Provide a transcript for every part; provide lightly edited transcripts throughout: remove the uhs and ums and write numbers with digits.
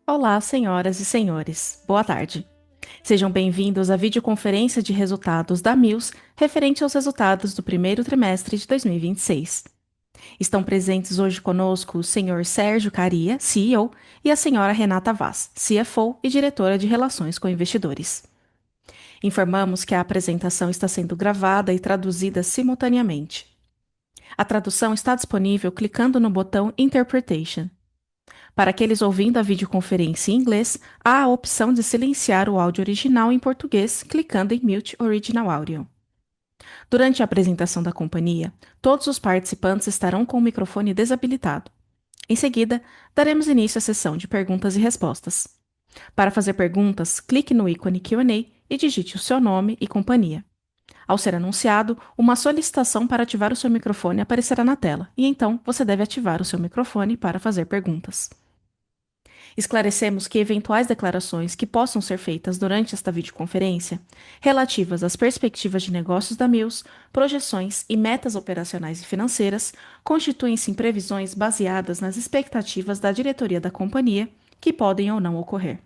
Olá, senhoras e senhores. Boa tarde. Sejam bem-vindos à videoconferência de resultados da Mills referente aos resultados do primeiro trimestre de 2026. Estão presentes hoje conosco o senhor Sérgio Caria, CEO, e a senhora Renata Vaz, CFO e diretora de Relações com Investidores. Informamos que a apresentação está sendo gravada e traduzida simultaneamente. A tradução está disponível clicando no botão Interpretation. Para aqueles ouvindo a videoconferência em inglês, há a opção de silenciar o áudio original em português clicando em Mute Original Audio. Durante a apresentação da companhia, todos os participantes estarão com o microfone desabilitado. Em seguida, daremos início à sessão de perguntas e respostas. Para fazer perguntas, clique no ícone Q&A e digite o seu nome e companhia. Ao ser anunciado, uma solicitação para ativar o seu microfone aparecerá na tela, e então você deve ativar o seu microfone para fazer perguntas. Esclarecemos que eventuais declarações que possam ser feitas durante esta videoconferência, relativas às perspectivas de negócios da Mills, projeções e metas operacionais e financeiras, constituem-se em previsões baseadas nas expectativas da diretoria da companhia, que podem ou não ocorrer.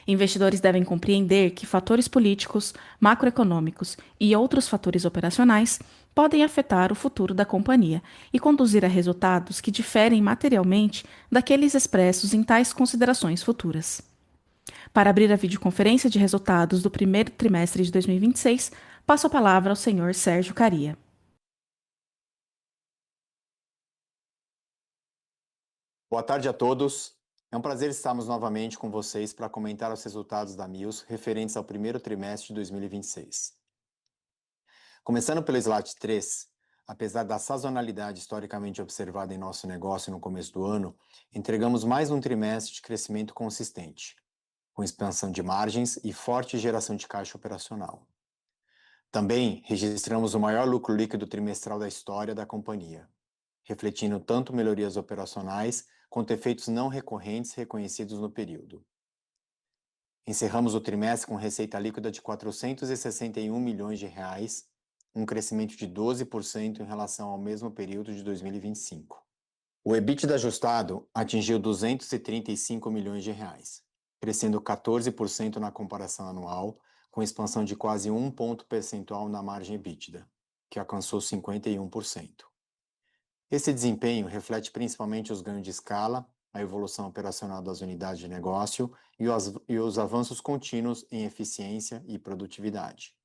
Investidores devem compreender que fatores políticos, macroeconômicos e outros fatores operacionais podem afetar o futuro da companhia e conduzir a resultados que diferem materialmente daqueles expressos em tais considerações futuras. Para abrir a videoconferência de resultados do primeiro trimestre de 2026, passo a palavra ao senhor Sérgio Caria. Boa tarde a todos. É um prazer estarmos novamente com vocês para comentar os resultados da Mills referentes ao primeiro trimestre de 2026. Começando pelo slide 3, apesar da sazonalidade historicamente observada em nosso negócio no começo do ano, entregamos mais um trimestre de crescimento consistente, com expansão de margens e forte geração de caixa operacional. Também registramos o maior lucro líquido trimestral da história da companhia, refletindo tanto melhorias operacionais quanto efeitos não recorrentes reconhecidos no período. Encerramos o trimestre com receita líquida de R$ 461 milhões, um crescimento de 12% em relação ao mesmo período de 2025. O EBITDA ajustado atingiu R$ 235 milhões, crescendo 14% na comparação anual, com expansão de quase 1 ponto percentual na margem EBITDA, que alcançou 51%. Esse desempenho reflete principalmente os ganhos de escala, a evolução operacional das unidades de negócio e os avanços contínuos em eficiência e produtividade.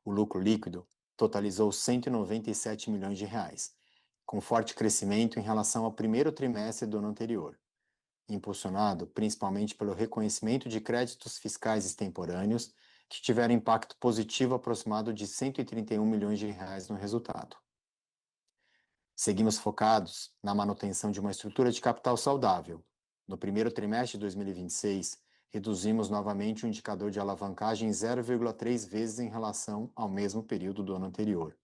O lucro líquido totalizou R$ 197 milhões, com forte crescimento em relação ao primeiro trimestre do ano anterior, impulsionado principalmente pelo reconhecimento de créditos fiscais extemporâneos, que tiveram impacto positivo aproximado de R$ 131 milhões no resultado. Seguimos focados na manutenção de uma estrutura de capital saudável. No primeiro trimestre de 2026, reduzimos novamente o indicador de alavancagem em 0,3 vezes em relação ao mesmo período do ano anterior,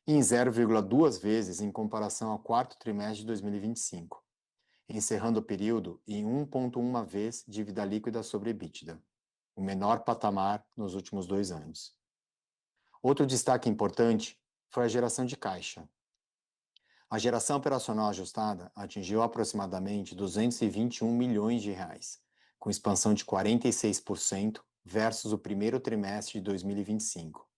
e em 0,2 vezes em comparação ao quarto trimestre de 2025, encerrando o período em 1,1 vez dívida líquida sobre EBITDA, o menor patamar nos últimos 2 anos. Outro destaque importante foi a geração de caixa. A geração operacional ajustada atingiu aproximadamente R$ 221 milhões, com expansão de 46% versus o primeiro trimestre de 2025,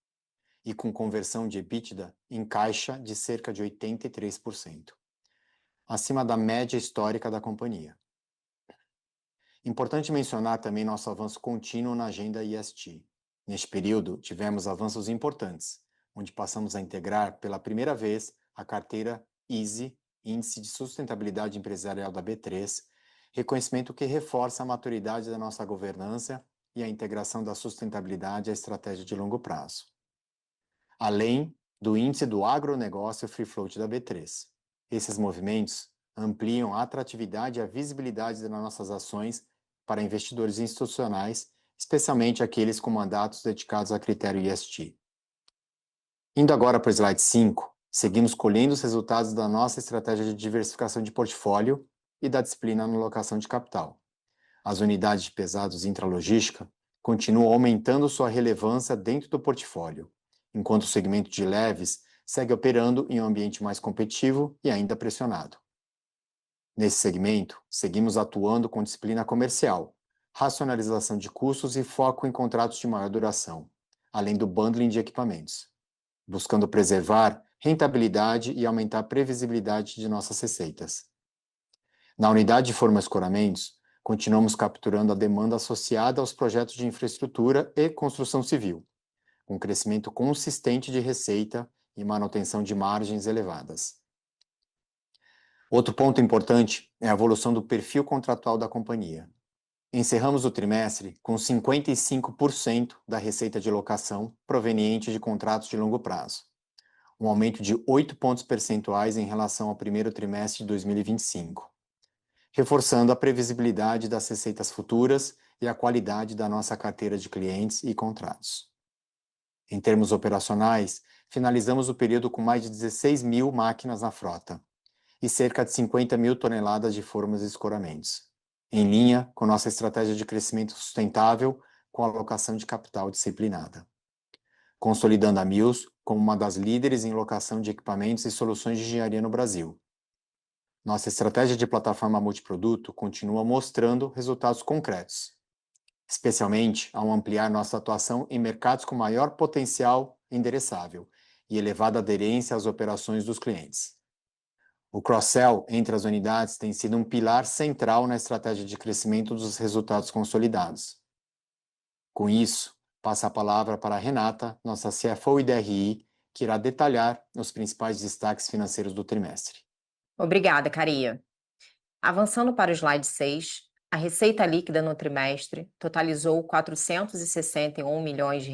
e com conversão de EBITDA em caixa de cerca de 83%, acima da média histórica da companhia. Importante mencionar também nosso avanço contínuo na agenda ESG. Neste período, tivemos avanços importantes, onde passamos a integrar pela primeira vez a carteira ISE, Índice de Sustentabilidade Empresarial da B3, reconhecimento que reforça a maturidade da nossa governança e a integração da sustentabilidade à estratégia de longo prazo. Além do Índice do Agronegócio Free Float da B3. Esses movimentos ampliam a atratividade e a visibilidade das nossas ações para investidores institucionais, especialmente aqueles com mandatos dedicados a critério ESG. Indo agora para o slide 5, seguimos colhendo os resultados da nossa estratégia de diversificação de portfólio e da disciplina na alocação de capital. As unidades de pesados intralogística continuam aumentando sua relevância dentro do portfólio, enquanto o segmento de leves segue operando em um ambiente mais competitivo e ainda pressionado. Nesse segmento, seguimos atuando com disciplina comercial, racionalização de custos e foco em contratos de maior duração, além do bundling de equipamentos, buscando preservar rentabilidade e aumentar a previsibilidade de nossas receitas. Na unidade de forma e escoramentos, continuamos capturando a demanda associada aos projetos de infraestrutura e construção civil, com crescimento consistente de receita e manutenção de margens elevadas. Outro ponto importante é a evolução do perfil contratual da companhia. Encerramos o trimestre com 55% da receita de locação proveniente de contratos de longo prazo, um aumento de 8 pontos percentuais em relação ao primeiro trimestre de 2025, reforçando a previsibilidade das receitas futuras e a qualidade da nossa carteira de clientes e contratos. Em termos operacionais, finalizamos o período com mais de 16 mil máquinas na frota e cerca de 50 mil toneladas de formas e escoramentos, em linha com nossa estratégia de crescimento sustentável com alocação de capital disciplinada, consolidando a Mills como uma das líderes em locação de equipamentos e soluções de engenharia no Brasil. Nossa estratégia de plataforma multiproduto continua mostrando resultados concretos, especialmente ao ampliar nossa atuação em mercados com maior potencial endereçável e elevada aderência às operações dos clientes. O cross-sell entre as unidades tem sido um pilar central na estratégia de crescimento dos resultados consolidados. Com isso, passo a palavra para a Renata, nossa CFO e DRI, que irá detalhar os principais destaques financeiros do trimestre. Obrigada, Caria. Avançando para o slide 6, a receita líquida no trimestre totalizou R$ 461 milhões,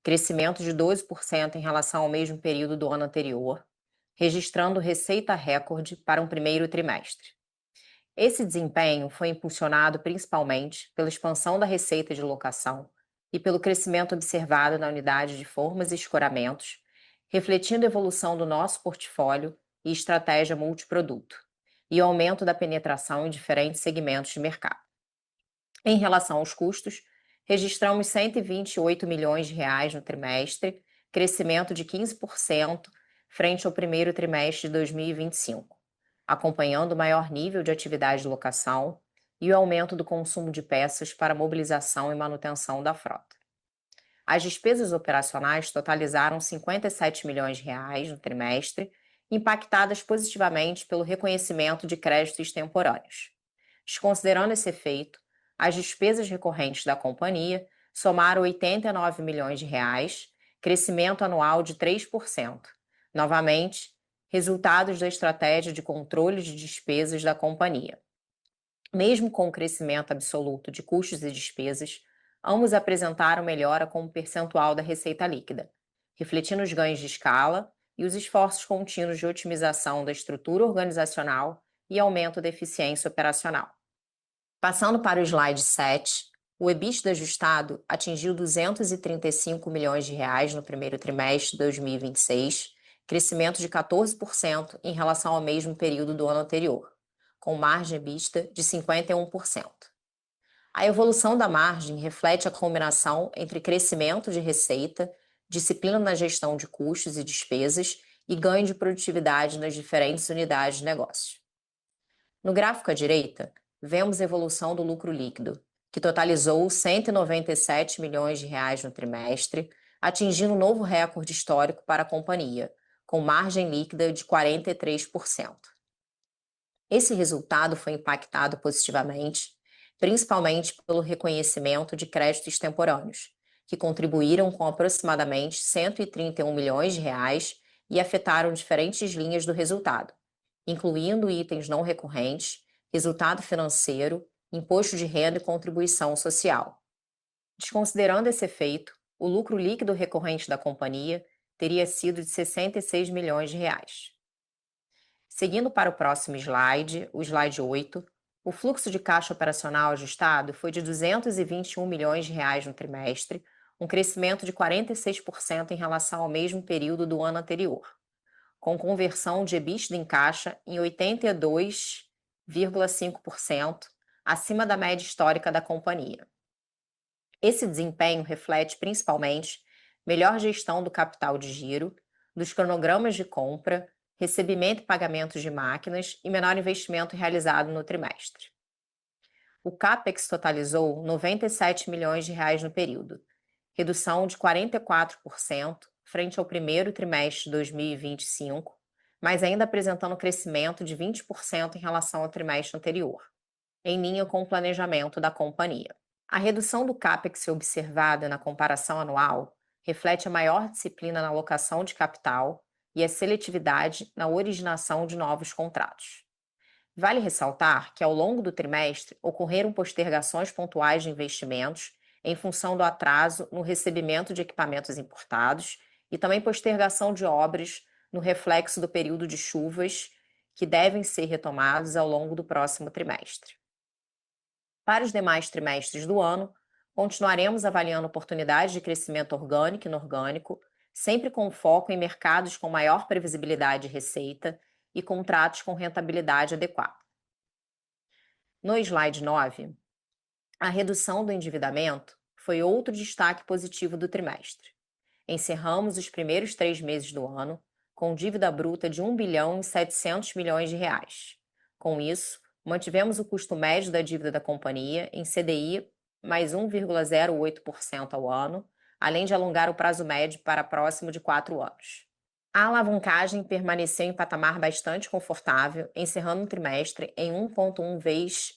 crescimento de 12% em relação ao mesmo período do ano anterior, registrando receita recorde para um primeiro trimestre. Esse desempenho foi impulsionado principalmente pela expansão da receita de locação e pelo crescimento observado na unidade de formas e escoramentos, refletindo a evolução do nosso portfólio e estratégia multiproduto, e o aumento da penetração em diferentes segmentos de mercado. Em relação aos custos, registramos R$ 128 milhões no trimestre, crescimento de 15% frente ao primeiro trimestre de 2025, acompanhando o maior nível de atividade de locação e o aumento do consumo de peças para mobilização e manutenção da frota. As despesas operacionais totalizaram R$ 57 milhões no trimestre, impactadas positivamente pelo reconhecimento de créditos extemporâneos. Desconsiderando esse efeito, as despesas recorrentes da companhia somaram R$ 89 milhões, crescimento anual de 3%. Novamente, resultados da estratégia de controle de despesas da companhia. Mesmo com o crescimento absoluto de custos e despesas, ambos apresentaram melhora como percentual da receita líquida, refletindo os ganhos de escala e os esforços contínuos de otimização da estrutura organizacional e aumento da eficiência operacional. Passando para o slide 7, o EBITDA ajustado atingiu R$ 235 milhões no primeiro trimestre de 2026, crescimento de 14% em relação ao mesmo período do ano anterior, com margem EBITDA de 51%. A evolução da margem reflete a combinação entre crescimento de receita, disciplina na gestão de custos e despesas e ganho de produtividade nas diferentes unidades de negócio. No gráfico à direita, vemos a evolução do lucro líquido, que totalizou R$ 197 milhões no trimestre, atingindo um novo recorde histórico para a companhia, com margem líquida de 43%. Esse resultado foi impactado positivamente, principalmente pelo reconhecimento de créditos extemporâneos, que contribuíram com aproximadamente R$ 131 milhões e afetaram diferentes linhas do resultado, incluindo itens não recorrentes, resultado financeiro, imposto de renda e contribuição social. Desconsiderando esse efeito, o lucro líquido recorrente da companhia teria sido de R$ 66 milhões. Seguindo para o próximo slide, o slide 8, o fluxo de caixa operacional ajustado foi de R$ 221 milhões no trimestre, um crescimento de 46% em relação ao mesmo período do ano anterior, com conversão de EBITDA em caixa em 82,5%, acima da média histórica da companhia. Esse desempenho reflete principalmente melhor gestão do capital de giro, dos cronogramas de compra, recebimento e pagamentos de máquinas e menor investimento realizado no trimestre. O CAPEX totalizou R$ 97 milhões no período, redução de 44% frente ao primeiro trimestre de 2025, mas ainda apresentando crescimento de 20% em relação ao trimestre anterior, em linha com o planejamento da companhia. A redução do CAPEX observada na comparação anual reflete a maior disciplina na alocação de capital e a seletividade na originação de novos contratos. Vale ressaltar que, ao longo do trimestre, ocorreram postergações pontuais de investimentos em função do atraso no recebimento de equipamentos importados e também postergação de obras no reflexo do período de chuvas, que devem ser retomados ao longo do próximo trimestre. Para os demais trimestres do ano, continuaremos avaliando oportunidades de crescimento orgânico e inorgânico, sempre com foco em mercados com maior previsibilidade de receita e contratos com rentabilidade adequada. No slide 9, a redução do endividamento foi outro destaque positivo do trimestre. Encerramos os primeiros 3 meses do ano com dívida bruta de R$ 1 bilhão e 700 milhões de reais. Com isso, mantivemos o custo médio da dívida da companhia em CDI mais 1,08% ao ano, além de alongar o prazo médio para próximo de 4 anos. A alavancagem permaneceu em patamar bastante confortável, encerrando o trimestre em 1,1 vezes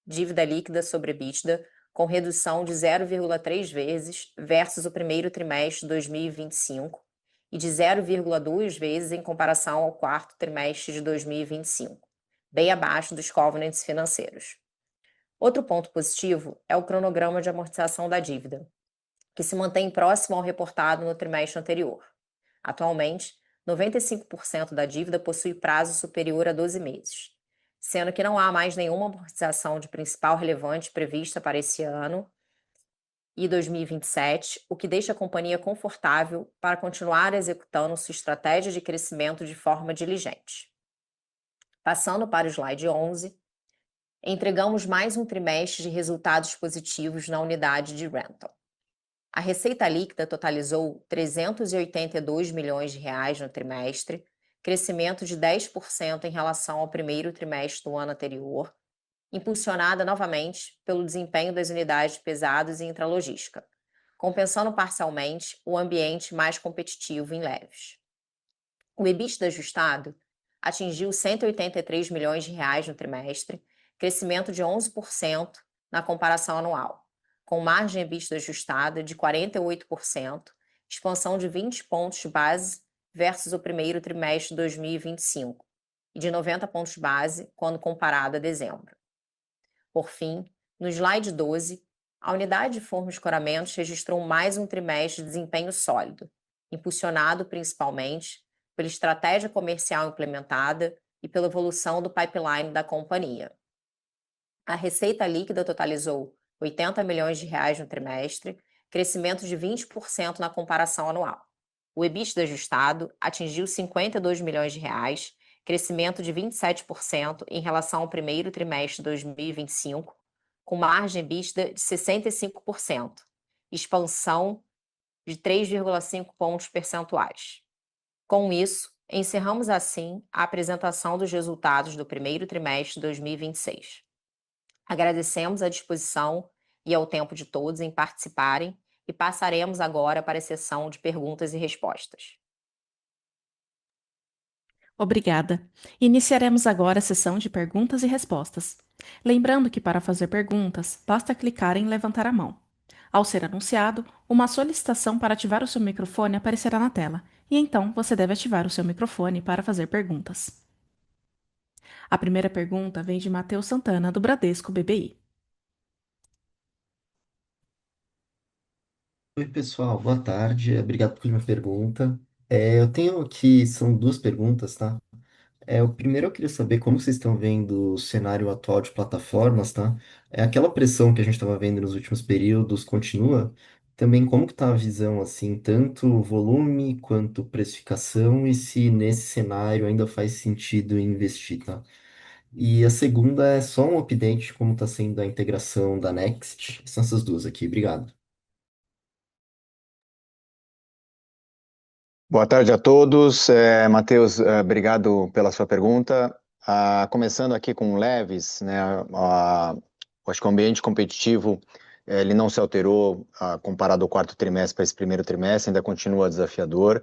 dívida líquida sobre EBITDA, com redução de 0,3 vezes versus o primeiro trimestre de 2025 e de 0,2 vezes em comparação ao quarto trimestre de 2025, bem abaixo dos covenants financeiros. Outro ponto positivo é o cronograma de amortização da dívida, que se mantém próximo ao reportado no trimestre anterior. Atualmente, 95% da dívida possui prazo superior a 12 meses, sendo que não há mais nenhuma amortização de principal relevante prevista para esse ano e 2027, o que deixa a companhia confortável para continuar executando sua estratégia de crescimento de forma diligente. Passando para o slide 11, entregamos mais um trimestre de resultados positivos na unidade de rental. A receita líquida totalizou R$ 382 milhões no trimestre, crescimento de 10% em relação ao primeiro trimestre do ano anterior, impulsionada novamente pelo desempenho das unidades de pesados e intralogística, compensando parcialmente o ambiente mais competitivo em leves. O EBITDA ajustado atingiu R$ 183 milhões no trimestre, crescimento de 11% na comparação anual, com margem EBITDA ajustada de 48%, expansão de 20 pontos base versus o primeiro trimestre de 2025 e de 90 pontos base quando comparado a dezembro. Por fim, no slide 12, a unidade de forma e escoramentos registrou mais um trimestre de desempenho sólido, impulsionado principalmente pela estratégia comercial implementada e pela evolução do pipeline da companhia. A receita líquida totalizou R$ 80 milhões no trimestre, crescimento de 20% na comparação anual. O EBITDA ajustado atingiu R$ 52 milhões, crescimento de 27% em relação ao primeiro trimestre de 2025, com margem EBITDA de 65%, expansão de 3,5 pontos percentuais. Com isso, encerramos assim a apresentação dos resultados do primeiro trimestre de 2026. Agradecemos a disposição e ao tempo de todos em participarem e passaremos agora para a sessão de perguntas e respostas. Obrigada. Iniciaremos agora a sessão de perguntas e respostas. Lembrando que para fazer perguntas, basta clicar em levantar a mão. Ao ser anunciado, uma solicitação para ativar o seu microfone aparecerá na tela, e então você deve ativar o seu microfone para fazer perguntas. A primeira pergunta vem de Matheus Santana, do Bradesco BBI. Oi, pessoal, boa tarde. Obrigado por minha pergunta. Eu tenho aqui, são duas perguntas, tá? O primeiro eu queria saber como vocês estão vendo o cenário atual de plataformas, tá? Aquela pressão que a gente estava vendo nos últimos períodos continua? Também como que tá a visão, assim, tanto volume quanto precificação e se nesse cenário ainda faz sentido investir, tá? E a segunda é só um update de como está sendo a integração da Next. São essas duas aqui, obrigado. Boa tarde a todos. Matheus, obrigado pela sua pergunta. Começando aqui com leves, né? Acho que o ambiente competitivo ele não se alterou comparado ao quarto trimestre para esse primeiro trimestre, ainda continua desafiador.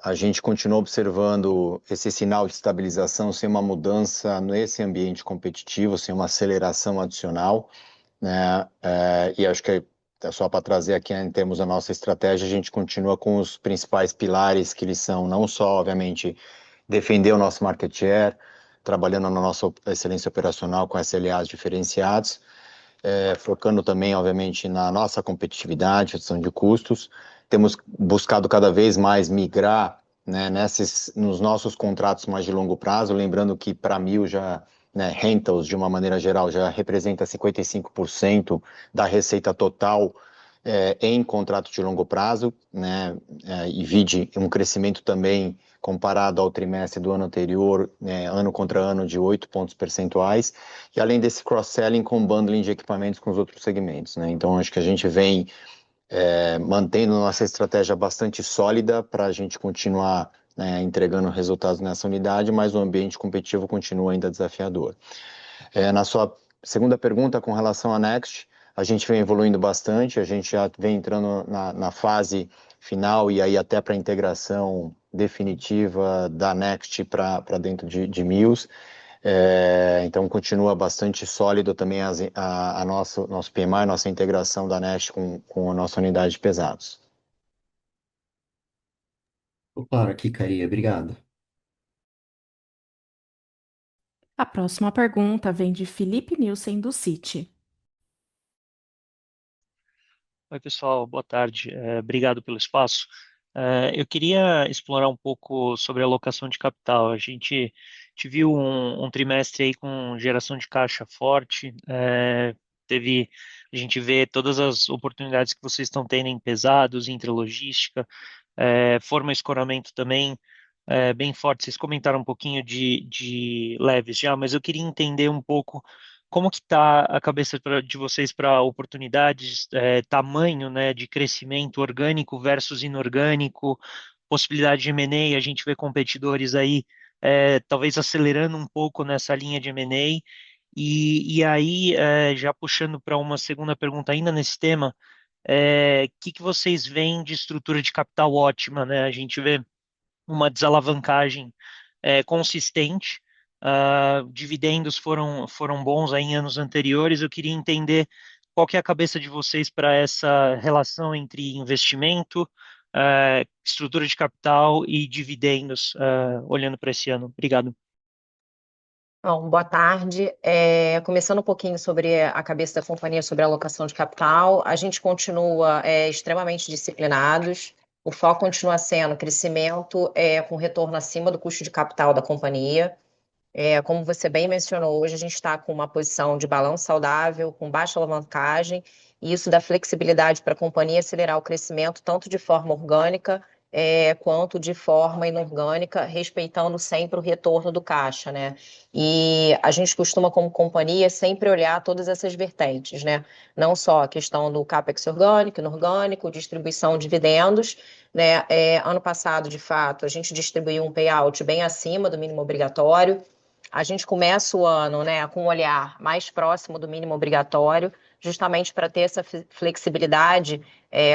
A gente continua observando esse sinal de estabilização sem uma mudança nesse ambiente competitivo, sem uma aceleração adicional, né? E acho que só para trazer aqui em termos da nossa estratégia, a gente continua com os principais pilares que eles são não só, obviamente, defender o nosso market share, trabalhando na nossa excelência operacional com SLAs diferenciados, focando também, obviamente, na nossa competitividade, redução de custos. Temos buscado cada vez mais migrar, né, nos nossos contratos mais de longo prazo, lembrando que para Mil já, né, rentals, de uma maneira geral, já representa 55% da receita total em contrato de longo prazo, né, e vide um crescimento também comparado ao trimestre do ano anterior, né, ano contra ano, de 8 pontos percentuais, e além desse cross-selling com bundling de equipamentos com os outros segmentos, né? Então, acho que a gente vem mantendo nossa estratégia bastante sólida para a gente continuar, né, entregando resultados nessa unidade, mas o ambiente competitivo continua ainda desafiador. Na sua segunda pergunta, com relação à Next, a gente vem evoluindo bastante, a gente já vem entrando na fase final e aí até para a integração definitiva da Next para dentro de Mills. Então continua bastante sólido também nosso PMI, nossa integração da Next com a nossa unidade de pesados. Claro, aqui, Caria, obrigado. A próxima pergunta vem de Felipe Nielsen, do Citi. Oi, pessoal, boa tarde. Obrigado pelo espaço. Eu queria explorar um pouco sobre a alocação de capital. A gente viu um trimestre aí com geração de caixa forte. A gente vê todas as oportunidades que vocês estão tendo em pesados, intralogística, forma e escoramento também bem forte. Vocês comentaram um pouquinho de leves já, mas eu queria entender um pouco como que está a cabeça de vocês para oportunidades, tamanho, né, de crescimento orgânico versus inorgânico, possibilidade de M&A. A gente vê competidores aí talvez acelerando um pouco nessa linha de M&A. E aí, já puxando para uma segunda pergunta ainda nesse tema, que vocês veem de estrutura de capital ótima, né? A gente vê uma desalavancagem consistente. Dividendos foram bons aí em anos anteriores. Eu queria entender qual que é a cabeça de vocês para essa relação entre investimento, estrutura de capital e dividendos, olhando para esse ano. Obrigado. Bom, boa tarde. Começando um pouquinho sobre a cabeça da companhia, sobre a alocação de capital, a gente continua extremamente disciplinados. O foco continua sendo crescimento com retorno acima do custo de capital da companhia. Como você bem mencionou, hoje a gente está com uma posição de balanço saudável, com baixa alavancagem, e isso dá flexibilidade para a companhia acelerar o crescimento tanto de forma orgânica quanto de forma inorgânica, respeitando sempre o retorno do caixa, né? E a gente costuma, como companhia, sempre olhar todas essas vertentes, né? Não só a questão do CAPEX orgânico, inorgânico, distribuição de dividendos, né? Ano passado, de fato, a gente distribuiu um payout bem acima do mínimo obrigatório. A gente começa o ano, né, com um olhar mais próximo do mínimo obrigatório, justamente para ter essa flexibilidade,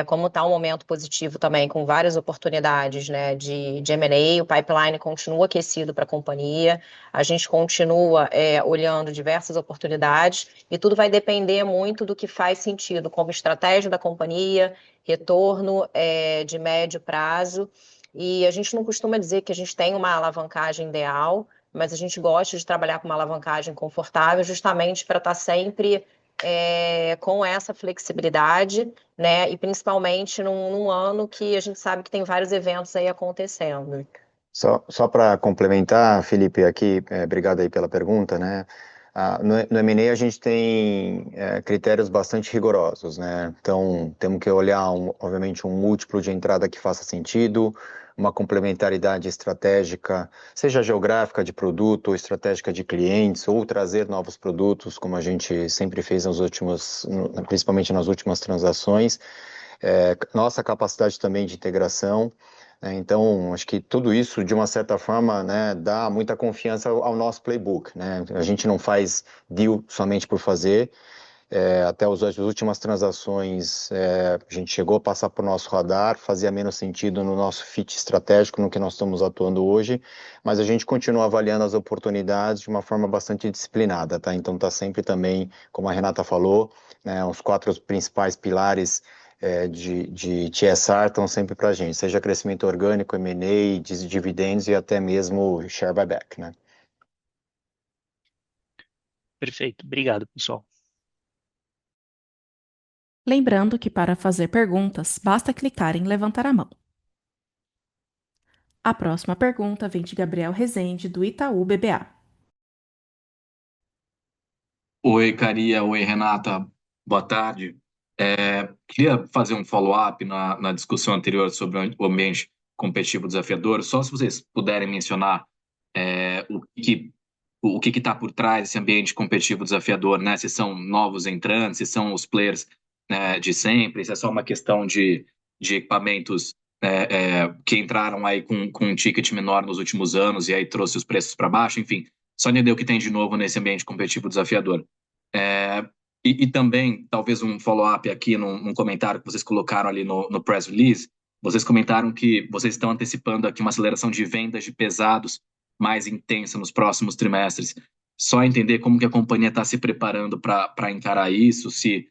como está um momento positivo também, com várias oportunidades, né, de M&A, o pipeline continua aquecido para a companhia, a gente continua olhando diversas oportunidades e tudo vai depender muito do que faz sentido, como estratégia da companhia, retorno de médio prazo, e a gente não costuma dizer que a gente tem uma alavancagem ideal, mas a gente gosta de trabalhar com uma alavancagem confortável, justamente para estar sempre com essa flexibilidade, né? E principalmente num ano que a gente sabe que tem vários eventos aí acontecendo. Só para complementar, Felipe, aqui, obrigado aí pela pergunta, né? No M&A a gente tem critérios bastante rigorosos, né? Então, temos que olhar, obviamente, um múltiplo de entrada que faça sentido, uma complementaridade estratégica, seja geográfica de produto, ou estratégica de clientes, ou trazer novos produtos, como a gente sempre fez principalmente nas últimas transações. nossa capacidade também de integração. Então, acho que tudo isso, de uma certa forma, né, dá muita confiança ao nosso playbook, né? A gente não faz deal somente por fazer. Até as últimas transações, a gente chegou a passar por nosso radar, fazia menos sentido no nosso fit estratégico, no que nós estamos atuando hoje, mas a gente continua avaliando as oportunidades de uma forma bastante disciplinada, tá? Então está sempre também, como a Renata falou, né, os 4 principais pilares de TSR estão sempre para a gente, seja crescimento orgânico, M&A, dividendos e até mesmo share buyback, né? Perfeito. Obrigado, pessoal. Lembrando que para fazer perguntas, basta clicar em levantar a mão. A próxima pergunta vem de Gabriel Rezende, do Itaú BBA. Oi, Caria. Oi, Renata. Boa tarde. Queria fazer um follow-up na discussão anterior sobre o ambiente competitivo desafiador. Só se vocês puderem mencionar o que está por trás desse ambiente competitivo desafiador, né? Se são novos entrantes, se são os players, né, de sempre, se é só uma questão de equipamentos que entraram aí com um ticket menor nos últimos anos e aí trouxe os preços para baixo, enfim, só entender o que tem de novo nesse ambiente competitivo desafiador. É, e também, talvez um follow-up aqui num comentário que vocês colocaram ali no press release, vocês comentaram que vocês estão antecipando aqui uma aceleração de vendas de pesados mais intensa nos próximos trimestres. Só entender como que a companhia está se preparando para encarar isso, se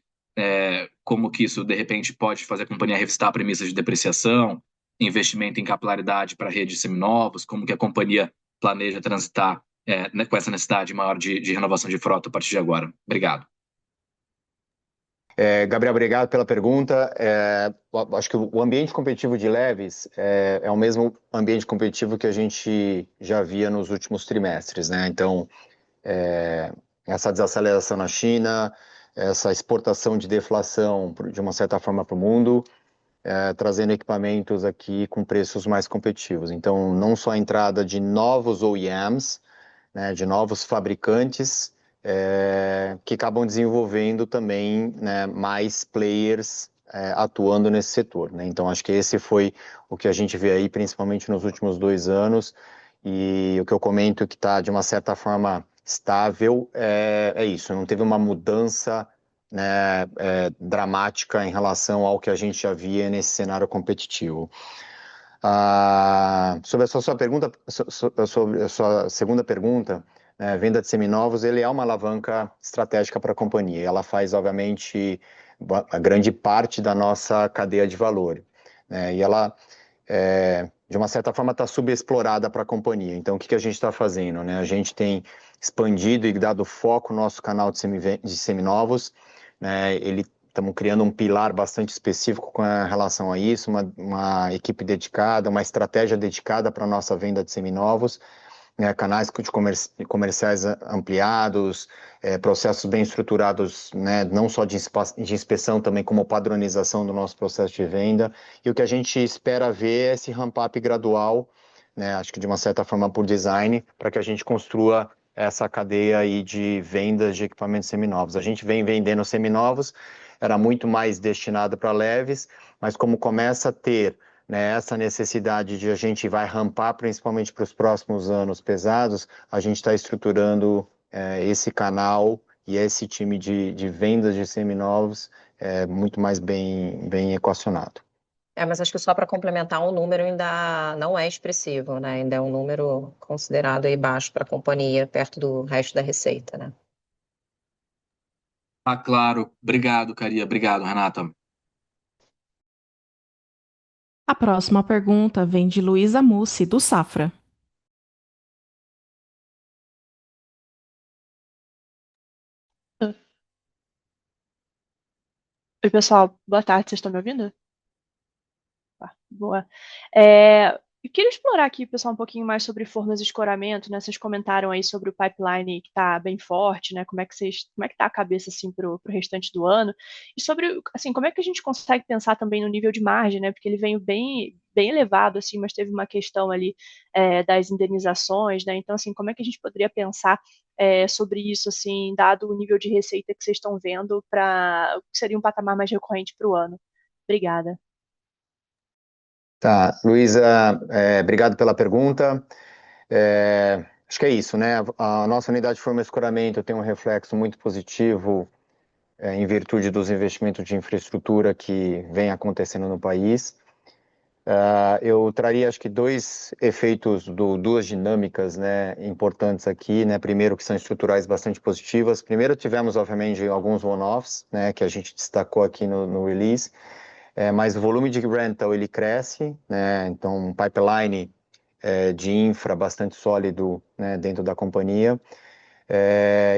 como que isso, de repente, pode fazer a companhia revisitar premissas de depreciação, investimento em capilaridade para redes seminovos, como que a companhia planeja transitar com essa necessidade maior de renovação de frota a partir de agora. Obrigado. Gabriel, obrigado pela pergunta. Acho que o ambiente competitivo de leves é o mesmo ambiente competitivo que a gente já via nos últimos trimestres, né? Então, essa desaceleração na China, essa exportação de deflação, de uma certa forma, para o mundo, trazendo equipamentos aqui com preços mais competitivos. Então, não só a entrada de novos OEMs, né, de novos fabricantes, que acabam desenvolvendo também, né, mais players atuando nesse setor, né? Então, acho que esse foi o que a gente vê aí, principalmente nos últimos 2 anos, e o que eu comento que está, de uma certa forma, estável, é isso, não teve uma mudança, né, dramática em relação ao que a gente já via nesse cenário competitivo. Sobre a sua pergunta, sobre a sua segunda pergunta, venda de seminovos, ele é uma alavanca estratégica para a companhia. Ela faz, obviamente, a grande parte da nossa cadeia de valor, né? E ela, de uma certa forma, está subexplorada para a companhia. Então, o que a gente está fazendo, né? A gente tem expandido e dado foco no nosso canal de seminovos, né? Estamos criando um pilar bastante específico com relação a isso, uma equipe dedicada, uma estratégia dedicada para a nossa venda de seminovos, né, canais de comerciais ampliados, processos bem estruturados, né, não só de inspeção, também como padronização do nosso processo de venda. E o que a gente espera ver é esse ramp-up gradual, né, acho que de uma certa forma por design, para que a gente construa essa cadeia aí de vendas de equipamentos seminovos. A gente vem vendendo seminovos, era muito mais destinado para leves, mas como começa a ter, né, essa necessidade de a gente vai rampar, principalmente para os próximos anos pesados, a gente está estruturando esse canal e esse time de vendas de seminovos muito mais bem equacionado. Mas acho que só para complementar, o número ainda não é expressivo, né? Ainda é um número considerado aí baixo para a companhia, perto do resto da receita, né? Ah, claro. Obrigado, Caria. Obrigado, Renata. A próxima pergunta vem de Luísa Mussi, do Safra. Oi, pessoal. Boa tarde. Vocês estão me ouvindo? Boa. Eu queria explorar aqui, pessoal, um pouquinho mais sobre formas de escoramento, né? Vocês comentaram aí sobre o pipeline que está bem forte, né? Como é que tá a cabeça, assim, pro restante do ano? E sobre, assim, como é que a gente consegue pensar também no nível de margem, né? Porque ele veio bem elevado, assim, mas teve uma questão ali das indenizações, né? Então, assim, como é que a gente poderia pensar sobre isso, assim, dado o nível de receita que vocês estão vendo para o que seria um patamar mais recorrente para o ano? Obrigada. Tá, Luísa, obrigado pela pergunta. Acho que é isso, né? A nossa unidade de forma e escoramento tem um reflexo muito positivo em virtude dos investimentos de infraestrutura que vem acontecendo no país. Eu traria, acho que, dois efeitos, duas dinâmicas, né, importantes aqui, né? Primeiro, que são estruturais bastante positivas. Primeiro, tivemos, obviamente, alguns one-offs, né, que a gente destacou aqui no release, mas o volume de rental, ele cresce, né? Então, um pipeline de infra bastante sólido, né, dentro da companhia.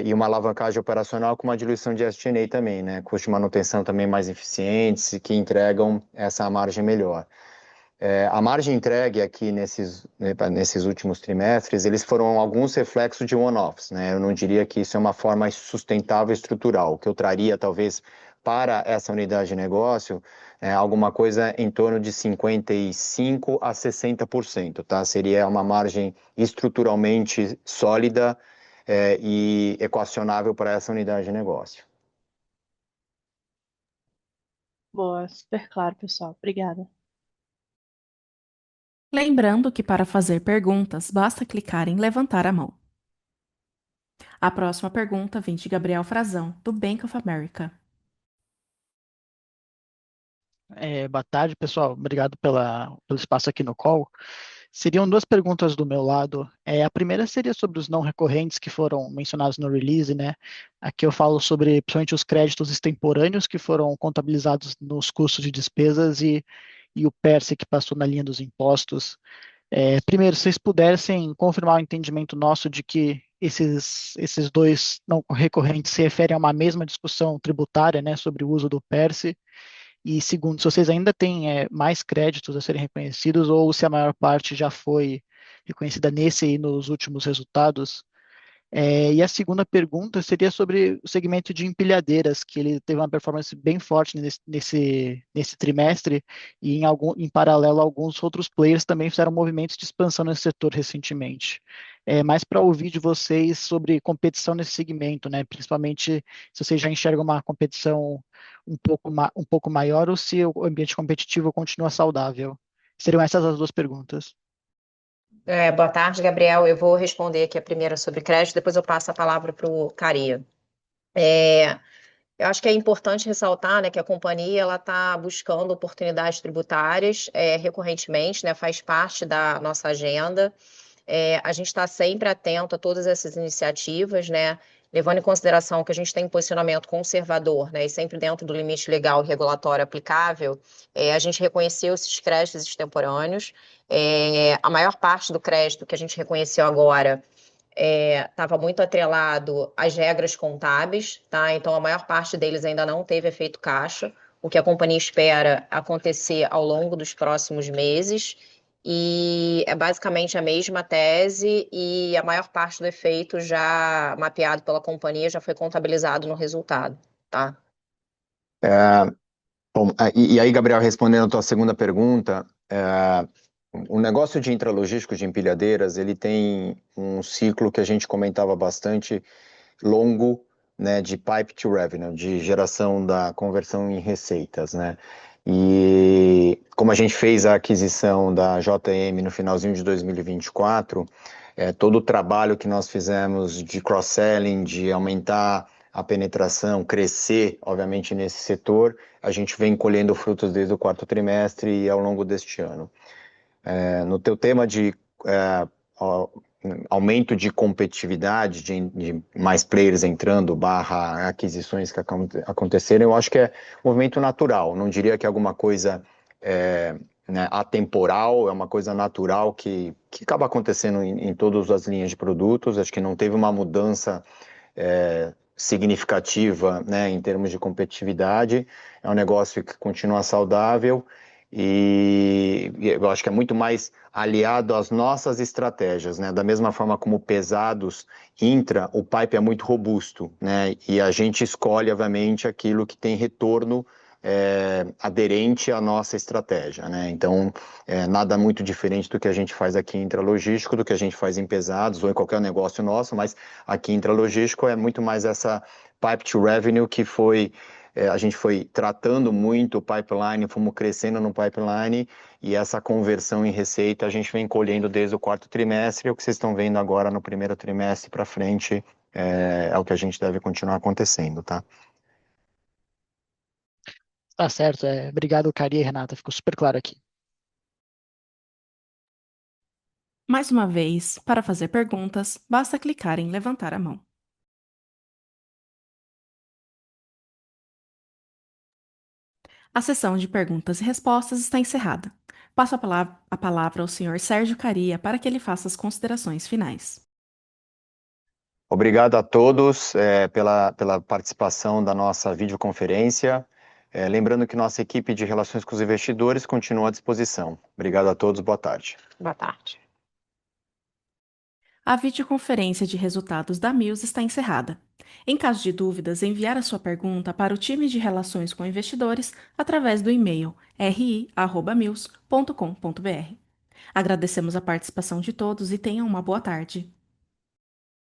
E uma alavancagem operacional com uma diluição de SG&A também, né? Custo de manutenção também mais eficientes e que entregam essa margem melhor. A margem entregue aqui nesses últimos trimestres, eles foram alguns reflexos de one-offs, né? Eu não diria que isso é uma forma sustentável e estrutural. O que eu traria, talvez, para essa unidade de negócio, alguma coisa em torno de 55% a 60%, tá? Seria uma margem estruturalmente sólida, e equacionável para essa unidade de negócio. Boa, super claro, pessoal. Obrigada. Lembrando que para fazer perguntas, basta clicar em levantar a mão. A próxima pergunta vem de Gabriel Frazão, do Bank of America. Boa tarde, pessoal. Obrigado pelo espaço aqui no call. Seriam duas perguntas do meu lado. A primeira seria sobre os não recorrentes que foram mencionados no release, né? Aqui eu falo sobre principalmente os créditos extemporâneos que foram contabilizados nos custos de despesas e o PERSE que passou na linha dos impostos. Primeiro, se vocês pudessem confirmar o entendimento nosso de que esses dois não recorrentes se referem a uma mesma discussão tributária, né, sobre o uso do PERSE. E segundo, se vocês ainda têm mais créditos a serem reconhecidos ou se a maior parte já foi reconhecida nesse e nos últimos resultados. E a segunda pergunta seria sobre o segmento de empilhadeiras, que ele teve uma performance bem forte nesse trimestre, e em paralelo, alguns outros players também fizeram movimentos de expansão nesse setor recentemente. Mais para ouvir de vocês sobre competição nesse segmento, né? Principalmente se vocês já enxergam uma competição um pouco maior ou se o ambiente competitivo continua saudável. Seriam essas as duas perguntas. Boa tarde, Gabriel. Eu vou responder aqui a primeira sobre crédito, depois eu passo a palavra para o Caria. Eu acho que é importante ressaltar, né, que a companhia ela está buscando oportunidades tributárias recorrentemente, né, faz parte da nossa agenda. A gente está sempre atento a todas essas iniciativas, né, levando em consideração que a gente tem um posicionamento conservador, né, e sempre dentro do limite legal e regulatório aplicável, a gente reconheceu esses créditos extemporâneos. A maior parte do crédito que a gente reconheceu agora estava muito atrelado às regras contábeis, tá? Então, a maior parte deles ainda não teve efeito caixa, o que a companhia espera acontecer ao longo dos próximos meses. E é basicamente a mesma tese e a maior parte do efeito já mapeado pela companhia já foi contabilizado no resultado, tá? Bom, e aí, Gabriel, respondendo a tua segunda pergunta, o negócio de intralogístico de empilhadeiras, ele tem um ciclo que a gente comentava bastante, longo, né, de pipe to revenue, de geração da conversão em receitas, né? E como a gente fez a aquisição da JM no finalzinho de 2024, todo o trabalho que nós fizemos de cross-selling, de aumentar a penetração, crescer, obviamente, nesse setor, a gente vem colhendo frutos desde o quarto trimestre e ao longo deste ano. No teu tema de aumento de competitividade, de mais players entrando, barra aquisições que aconteceram, eu acho que é um movimento natural, não diria que é alguma coisa né, atemporal, é uma coisa natural que acaba acontecendo em todas as linhas de produtos, acho que não teve uma mudança significativa, né, em termos de competitividade, é um negócio que continua saudável e eu acho que é muito mais aliado às nossas estratégias, né, da mesma forma como pesados intra, o pipe é muito robusto, né, e a gente escolhe, obviamente, aquilo que tem retorno aderente à nossa estratégia, né? Então, nada muito diferente do que a gente faz aqui em intralogístico, do que a gente faz em pesados ou em qualquer negócio nosso, mas aqui em intralogístico é muito mais essa pipe to revenue que a gente foi tratando muito o pipeline, fomos crescendo no pipeline e essa conversão em receita a gente vem colhendo desde o quarto trimestre, e o que vocês estão vendo agora no primeiro trimestre para frente é o que a gente deve continuar acontecendo, tá? Tá certo. Obrigado, Cari e Renata. Ficou super claro aqui. Mais uma vez, para fazer perguntas, basta clicar em levantar a mão. A sessão de perguntas e respostas está encerrada. Passo a palavra ao Sr. Sérgio Caria para que ele faça as considerações finais. Obrigado a todos pela participação da nossa videoconferência. Lembrando que nossa equipe de relações com os investidores continua à disposição. Obrigado a todos, boa tarde. Boa tarde. A videoconferência de resultados da Mills está encerrada. Em caso de dúvidas, enviar a sua pergunta para o time de relações com investidores através do e-mail ri@mills.com.br. Agradecemos a participação de todos e tenham uma boa tarde.